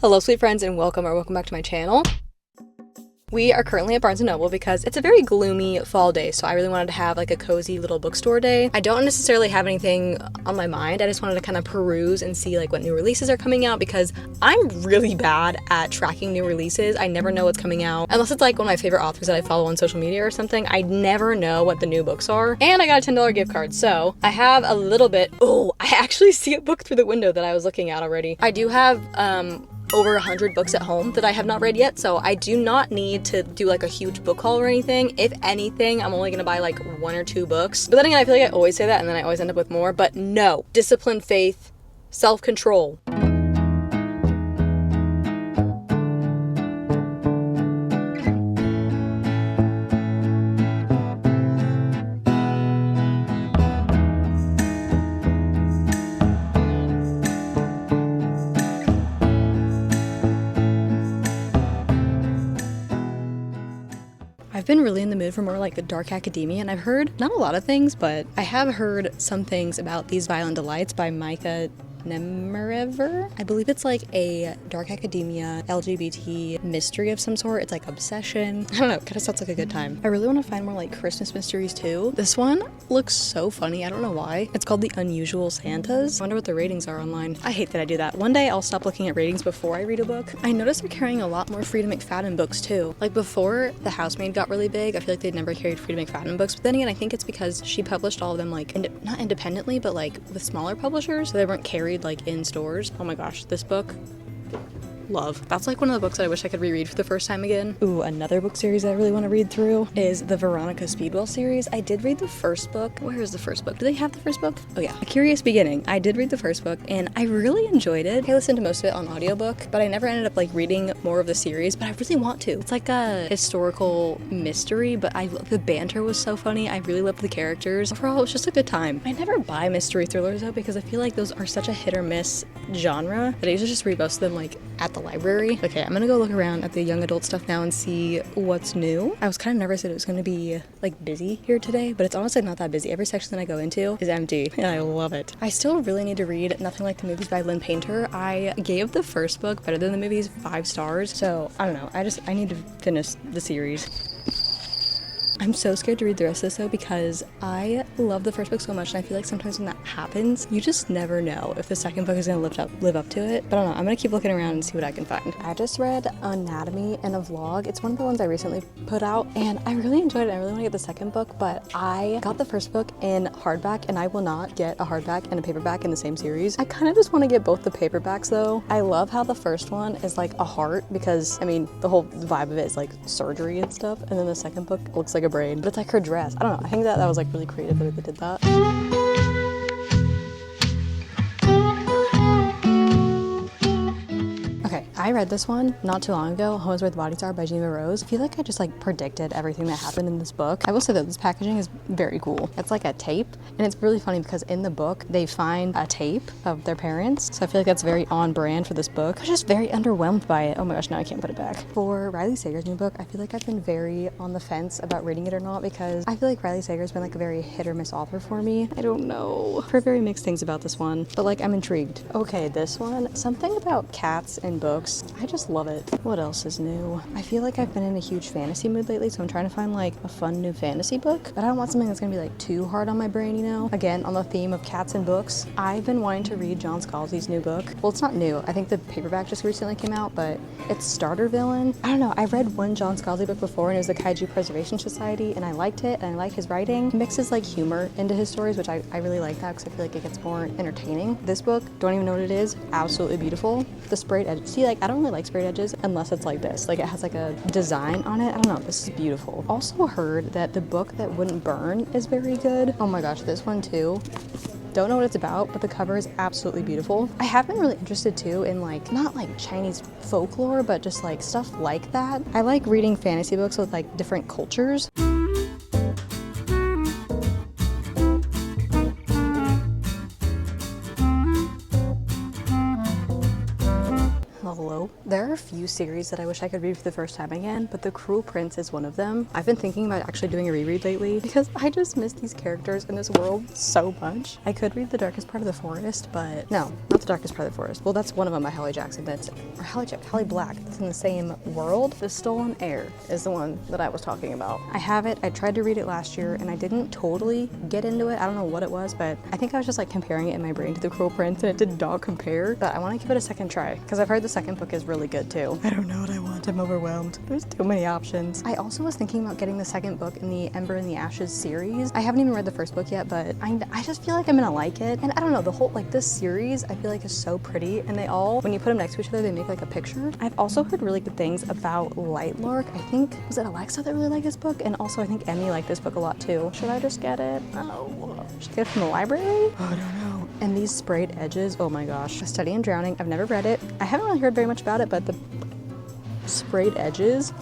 Hello sweet friends and welcome back to my channel. We are currently at Barnes & Noble because it's a very gloomy fall day, so I really wanted to have like a cozy little bookstore day. I don't necessarily have anything on my mind. I just wanted to kind of peruse and see like what new releases are coming out because I'm really bad at tracking new releases. I never know what's coming out. Unless it's like one of my favorite authors that I follow on social media or something, I never know what the new books are. And I got a $10 gift card, so I have a little bit. Oh, I actually see a book through the window that I was looking at already. I do have over 100 books at home that I have not read yet, so I do not need to do like a huge book haul or anything. If anything, I'm only gonna buy like 1 or 2 books. But then again, I feel like I always say that and then I always end up with more. But no, discipline, faith, self-control. I've been really in the mood for more like dark academia, and I've heard not a lot of things, but I have heard some things about These Violent Delights by Micah Nemerever. I believe it's like a dark academia LGBT mystery of some sort. It's like obsession. I don't know, it kind of sounds like a good time. I really want to find more like Christmas mysteries too. This one looks so funny. I don't know why. It's called The Unusual Santas. I wonder what the ratings are online. I hate that I do that. One day I'll stop looking at ratings before I read a book. I noticed they're carrying a lot more Frida McFadden books too. Like before The Housemaid got really big, I feel like they'd never carried Frida McFadden books, but then again, I think it's because she published all of them like not independently, but like with smaller publishers, so they weren't carried like in stores. Oh my gosh, this book, love. That's like one of the books that I wish I could reread for the first time again. Ooh, another book series I really want to read through is the Veronica Speedwell series. I did read the first book. Where is the first book? Do they have the first book? Oh yeah, A Curious Beginning. I did read the first book and I really enjoyed it. I listened to most of it on audiobook, but I never ended up like reading more of the series, but I really want to. It's like a historical mystery, but the banter was so funny. I really loved the characters. Overall, it was just a good time. I never buy mystery thrillers though because I feel like those are such a hit or miss genre that I usually just read most of them like at the library. Okay, I'm gonna go look around at the young adult stuff now and see what's new. I was kind of nervous that it was gonna be like busy here today, but it's honestly not that busy. Every section that I go into is empty and I love it. I still really need to read Nothing Like the Movies by Lynn Painter. I gave the first book, Better Than the Movies, 5 stars, so I don't know. I need to finish the series. I'm so scared to read the rest of this though because I love the first book so much and I feel like sometimes when that happens, you just never know if the second book is gonna live up to it. But I don't know, I'm gonna keep looking around and see what I can find. I just read Anatomy in a Vlog. It's one of the ones I recently put out and I really enjoyed it. I really want to get the second book, but I got the first book in hardback and I will not get a hardback and a paperback in the same series. I kind of just want to get both the paperbacks though. I love how the first one is like a heart because I mean the whole vibe of it is like surgery and stuff, and then the second book looks like a brain, but it's like her dress. I don't know, I think that was like really creative that they did that. Okay, I read this one not too long ago, Home's Where the Bodies Are by Gina Rose. I feel like I just like predicted everything that happened in this book. I will say that this packaging is very cool. It's like a tape, and it's really funny because in the book, they find a tape of their parents. So I feel like that's very on brand for this book. I was just very underwhelmed by it. Oh my gosh, now I can't put it back. For Riley Sager's new book, I feel like I've been very on the fence about reading it or not because I feel like Riley Sager's been like a very hit or miss author for me. I don't know. I've heard very mixed things about this one, but like I'm intrigued. Okay, this one, something about cats and books. I just love it. What else is new? I feel like I've been in a huge fantasy mood lately, so I'm trying to find like a fun new fantasy book, but I don't want something that's gonna be like too hard on my brain, you know? Again, on the theme of cats and books, I've been wanting to read John Scalzi's new book. Well, it's not new. I think the paperback just recently came out, but it's Starter Villain. I don't know. I read one John Scalzi book before and it was the Kaiju Preservation Society, and I liked it and I like his writing. He mixes like humor into his stories, which I really like that because I feel like it gets more entertaining. This book, don't even know what it is. Absolutely beautiful. The sprayed edges. See, like I don't really like sprayed edges unless it's like this. Like it has like a design on it. I don't know. This is beautiful. Also heard that the book that wouldn't burn is very good. Oh my gosh, this one too. Don't know what it's about, but the cover is absolutely beautiful. I have been really interested too in like, not like Chinese folklore, but just like stuff like that. I like reading fantasy books with like different cultures. Hello slow. There are a few series that I wish I could read for the first time again, but The Cruel Prince is one of them. I've been thinking about actually doing a reread lately because I just miss these characters in this world so much. I could read The Darkest Part of the Forest, but no, not The Darkest Part of the Forest. Well, that's one of them by Hallie Jackson. Hallie Black. That's in the same world. The Stolen Heir is the one that I was talking about. I have it. I tried to read it last year and I didn't totally get into it. I don't know what it was, but I think I was just like comparing it in my brain to The Cruel Prince and it did not compare, but I want to give it a second try because I've heard the second book is really good too. I don't know what I want. I'm overwhelmed. There's too many options. I also was thinking about getting the second book in the Ember and the Ashes series. I haven't even read the first book yet, but I just feel like I'm gonna like it. And I don't know, the whole, like this series I feel like is so pretty and they all, when you put them next to each other, they make like a picture. I've also heard really good things about Lightlark. I think, was it Alexa that really liked this book? And also I think Emmy liked this book a lot too. Should I just get it? Oh, should I get it from the library? Oh, I don't know. And these sprayed edges, oh my gosh. A Study in Drowning, I've never read it. I haven't really heard very much about it, but the sprayed edges,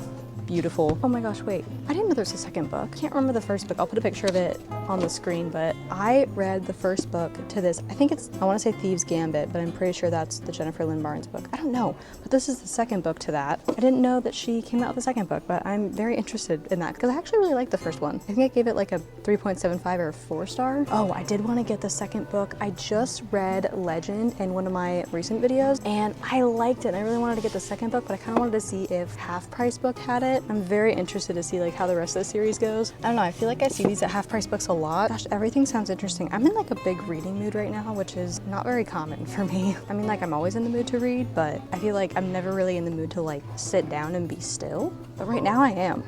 beautiful. Oh my gosh, wait. I didn't know there was a second book. Can't remember the first book. I'll put a picture of it on the screen, but I read the first book to this. I think it's, I want to say Thieves Gambit, but I'm pretty sure that's the Jennifer Lynn Barnes book. I don't know, but this is the second book to that. I didn't know that she came out with a second book, but I'm very interested in that because I actually really liked the first one. I think I gave it like a 3.75 or a 4-star. Oh, I did want to get the second book. I just read Legend in one of my recent videos and I liked it. I really wanted to get the second book, but I kind of wanted to see if Half Price Book had it. I'm very interested to see like how the rest of the series goes. I don't know, I feel like I see these at Half Price Books a lot. Gosh, everything sounds interesting. I'm in like a big reading mood right now, which is not very common for me. I mean, like I'm always in the mood to read, but I feel like I'm never really in the mood to like sit down and be still. But right now I am.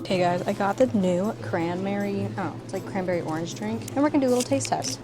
Hey guys, I got the new cranberry, oh, it's like cranberry orange drink, and we're gonna do a little taste test.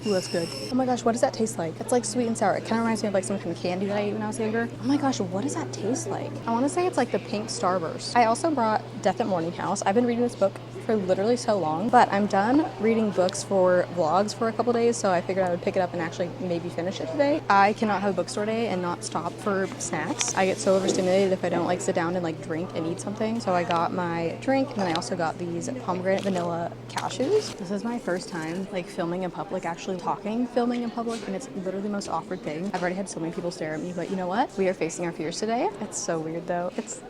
Ooh, that's good. Oh my gosh, what does that taste like? It's like sweet and sour. It kind of reminds me of like some kind of candy that I ate when I was younger. Oh my gosh, what does that taste like? I want to say it's like the pink Starburst. I also brought Death at Morning House. I've been reading this book for literally so long, but I'm done reading books for vlogs for a couple days, so I figured I would pick it up and actually maybe finish it today. I cannot have a bookstore day and not stop for snacks. I get so overstimulated if I don't like sit down and like drink and eat something. So I got my drink and then I also got these pomegranate vanilla cashews. This is my first time like filming in public, actually filming in public, and it's literally the most awkward thing. I've already had so many people stare at me, but you know what? We are facing our fears today. It's so weird though. It's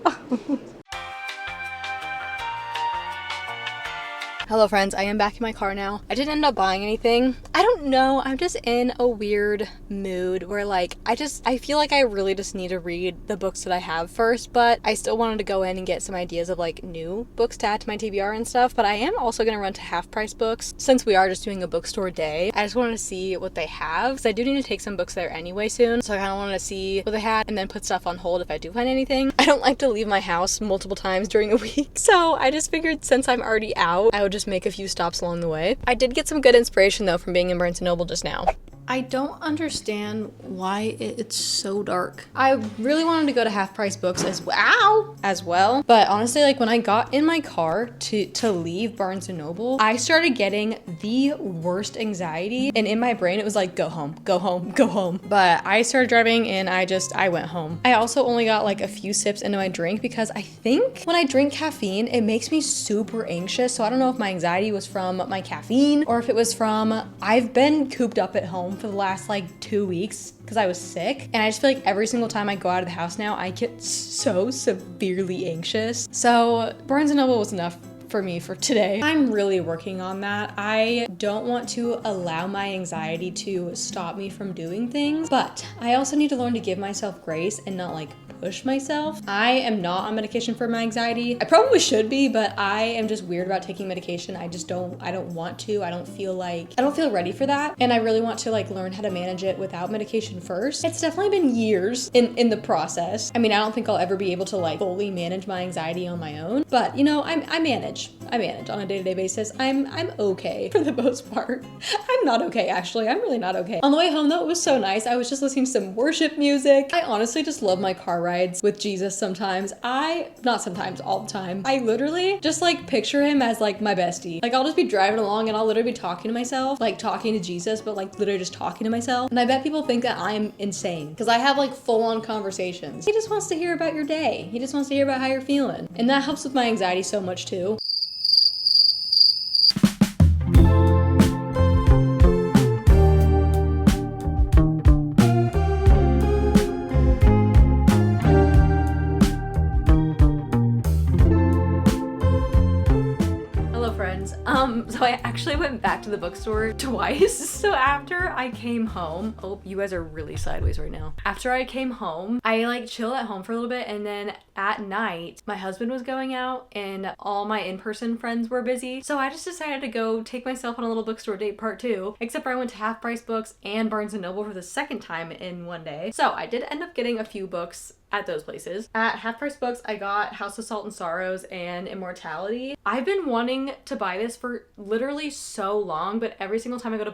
Hello friends, I am back in my car now. I didn't end up buying anything. I don't know, I'm just in a weird mood where like, I feel like I really just need to read the books that I have first, but I still wanted to go in and get some ideas of like new books to add to my TBR and stuff, but I am also gonna run to Half Price Books since we are just doing a bookstore day. I just wanted to see what they have because I do need to take some books there anyway soon, so I kind of wanted to see what they had and then put stuff on hold if I do find anything. I don't like to leave my house multiple times during the week, so I just figured since I'm already out, I would just make a few stops along the way. I did get some good inspiration though from being in Barnes & Noble just now. I don't understand why it's so dark. I really wanted to go to Half Price Books as well. But honestly, like when I got in my car to leave Barnes & Noble, I started getting the worst anxiety. And in my brain, it was like, go home, go home, go home. But I started driving and I went home. I also only got like a few sips into my drink because I think when I drink caffeine, it makes me super anxious. So I don't know if my anxiety was from my caffeine or if it was from, I've been cooped up at home for the last like 2 weeks because I was sick, and I just feel like every single time I go out of the house now I get so severely anxious. So Barnes & Noble was enough for me for today. I'm really working on that. I don't want to allow my anxiety to stop me from doing things, but I also need to learn to give myself grace and not like push myself. I am not on medication for my anxiety. I probably should be, but I am just weird about taking medication. I don't want to. I don't feel ready for that. And I really want to like learn how to manage it without medication first. It's definitely been years in the process. I mean, I don't think I'll ever be able to like fully manage my anxiety on my own, but you know, I manage. I manage on a day-to-day basis. I'm okay for the most part. I'm not okay, actually. I'm really not okay. On the way home though, it was so nice. I was just listening to some worship music. I honestly just love my car rides with Jesus sometimes. Not sometimes, all the time. I literally just like picture him as like my bestie. Like I'll just be driving along and I'll literally be talking to myself, like talking to Jesus, but like literally just talking to myself. And I bet people think that I'm insane because I have like full-on conversations. He just wants to hear about your day. He just wants to hear about how you're feeling. And that helps with my anxiety so much too. So I actually went back to the bookstore twice. So after I came home, oh, you guys are really sideways right now. After I came home, I like chilled at home for a little bit, and then at night, my husband was going out and all my in-person friends were busy. So I just decided to go take myself on a little bookstore date part 2, except for I went to Half Price Books and Barnes & Noble for the second time in one day. So I did end up getting a few books at those places. At Half Price Books, I got House of Salt and Sorrows and Immortality. I've been wanting to buy this for literally so long, but every single time I go to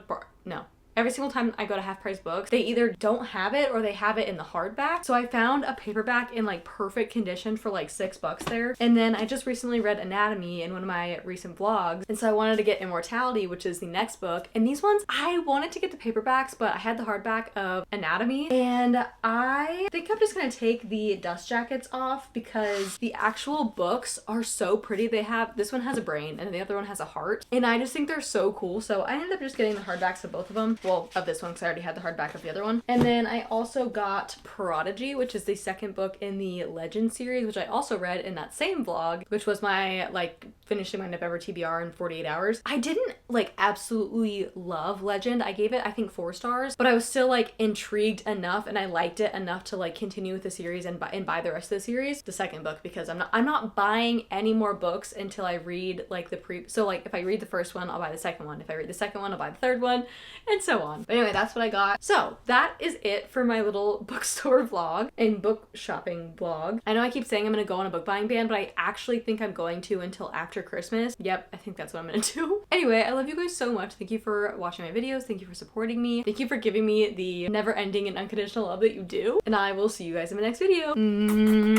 every single time I go to Half Price Books, they either don't have it or they have it in the hardback. So I found a paperback in like perfect condition for like $6 there. And then I just recently read Anatomy in one of my recent vlogs. And so I wanted to get Immortality, which is the next book. And these ones, I wanted to get the paperbacks, but I had the hardback of Anatomy. And I think I'm just gonna take the dust jackets off because the actual books are so pretty. This one has a brain and the other one has a heart. And I just think they're so cool. So I ended up just getting the hardbacks of both of them. Well, of this one because I already had the hardback of the other one. And then I also got Prodigy, which is the second book in the Legend series, which I also read in that same vlog, which was my like finishing my Never TBR in 48 hours. I didn't like absolutely love Legend. I gave it I think 4 stars, but I was still like intrigued enough and I liked it enough to like continue with the series and buy the rest of the series, the second book, because I'm not buying any more books until I read like so like if I read the first one, I'll buy the second one. If I read the second one, I'll buy the third one, and so on. But anyway, that's what I got. So that is it for my little bookstore vlog and book shopping vlog. I know I keep saying I'm gonna go on a book buying ban, but I actually think I'm going to until after Christmas. Yep, I think that's what I'm gonna do. Anyway, I love you guys so much. Thank you for watching my videos. Thank you for supporting me. Thank you for giving me the never ending and unconditional love that you do. And I will see you guys in my next video. Mwah.